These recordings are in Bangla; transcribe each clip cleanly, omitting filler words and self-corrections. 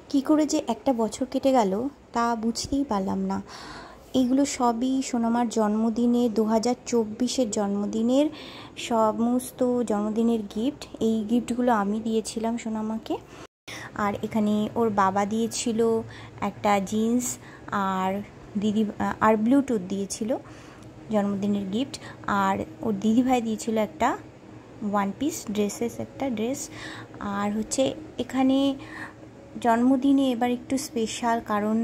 কি করে যে একটা বছর কেটে গেল তা বুঝতেই পারলাম না। এইগুলো সবই সোনামার জন্মদিনে 2024-এর জন্মদিনের সমস্ত জন্মদিনের গিফট। এই গিফটগুলো আমি দিয়েছিলাম সোনামাকে। আর এখানে ওর বাবা দিয়েছিল একটা জিন্স আর দিদি আর ব্লুটুথ দিয়েছিল জন্মদিনের গিফট। আর ওর দিদিভাই দিয়েছিল একটা ওয়ান পিস একটা ড্রেস। আর হচ্ছে এখানে জন্মদিনে এবার একটু স্পেশাল, কারণ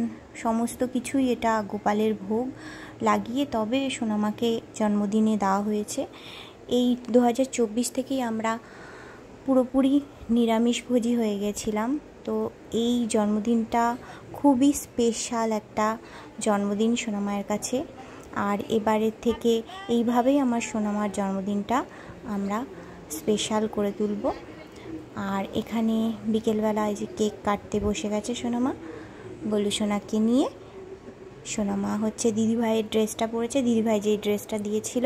সমস্ত কিছুই এটা গোপালের ভোগ লাগিয়ে তবে সোনামাকে জন্মদিনে দেওয়া হয়েছে। এই 2024 থেকেই আমরা পুরোপুরি নিরামিষভোজী হয়ে গেছিলাম। তো এই জন্মদিনটা খুবই স্পেশাল একটা জন্মদিন সোনামায়ের কাছে। আর এবারের থেকে এইভাবেই আমার সোনামার জন্মদিনটা আমরা স্পেশাল করে তুলব। আর এখানে বিকেলবেলা এই যে কেক কাটতে বসে গেছে সোনামা গোলু সোনাকে নিয়ে। সোনামা হচ্ছে দিদিভাইয়ের ড্রেসটা পরেছে, দিদিভাই যেই ড্রেসটা দিয়েছিল।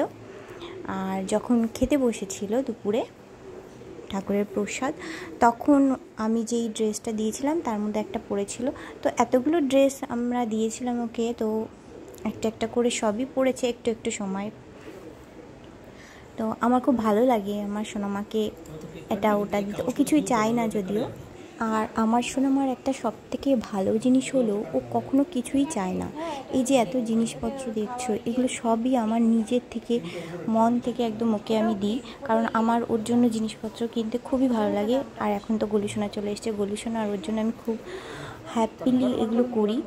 আর যখন খেতে বসেছিল দুপুরে ঠাকুরের প্রসাদ, তখন আমি যেই ড্রেসটা দিয়েছিলাম তার মধ্যে একটা পরেছিল। তো এতগুলো ড্রেস আমরা দিয়েছিলাম ওকে, তো একটা একটা করে সবই পরেছে একটু একটু সময়। তো আমার খুব ভালো লাগে আমার সোনামাকে এটা ওটা দিতে। ও কিছুই চায় না যদিও। আর আমার সোনামার একটা সবথেকে ভালো জিনিস হলো ও কখনো কিছুই চায় না। এই যে এত জিনিসপত্র দেখছো, এগুলো সবই আমার নিজের থেকে মন থেকে একদম ওকে আমি দিই, কারণ আমার ওর জন্য জিনিসপত্র কিনতে খুবই ভালো লাগে। আর এখন তো গোলু সোনা চলে এসছে, গোলু সোনা আর ওর জন্য আমি খুব হ্যাপিলি এগুলো করি,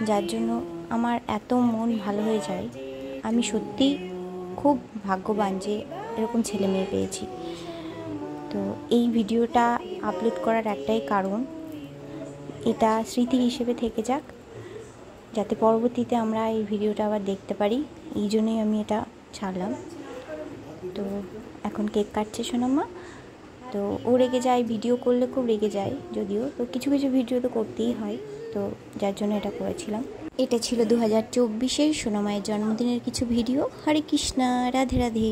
যার জন্য আমার এত মন ভালো হয়ে যায়। আমি সত্যি খুব ভাগ্যবান যে এরকম ছেলে মেয়ে পেয়েছি। তো এই ভিডিওটা আপলোড করার একটাই কারণ, এটা স্মৃতি হিসেবে থেকে যাক, যাতে পরবর্তীতে আমরা এই ভিডিওটা আবার দেখতে পারি। এই জন্যই আমি এটা ছাড়লাম। তো এখন কেক কাটছে সোনামা। তো ও রেগে যায়, ভিডিও করলে খুব রেগে যায় যদিও, তো কিছু কিছু ভিডিও তো করতেই হয়, তো যার জন্য এটা করেছিলাম। এটা ছিল 2024-এর সোনামায়ের জন্মদিনের কিছু video. Hare Krishna, Radhe Radhe.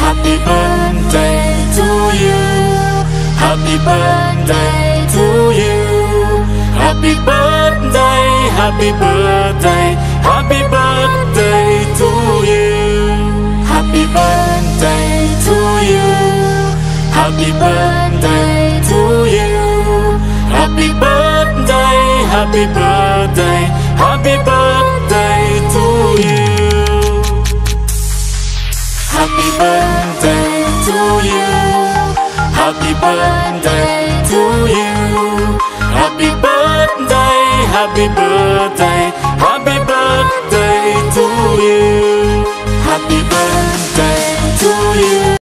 Happy birthday to you. Happy birthday to you. Happy birthday, happy birthday, happy birthday to you. Happy birthday to you. Happy birthday to you. Happy birthday, happy birthday, happy birthday to you. Happy birthday to you. Happy birthday to you. Happy birthday, happy birthday.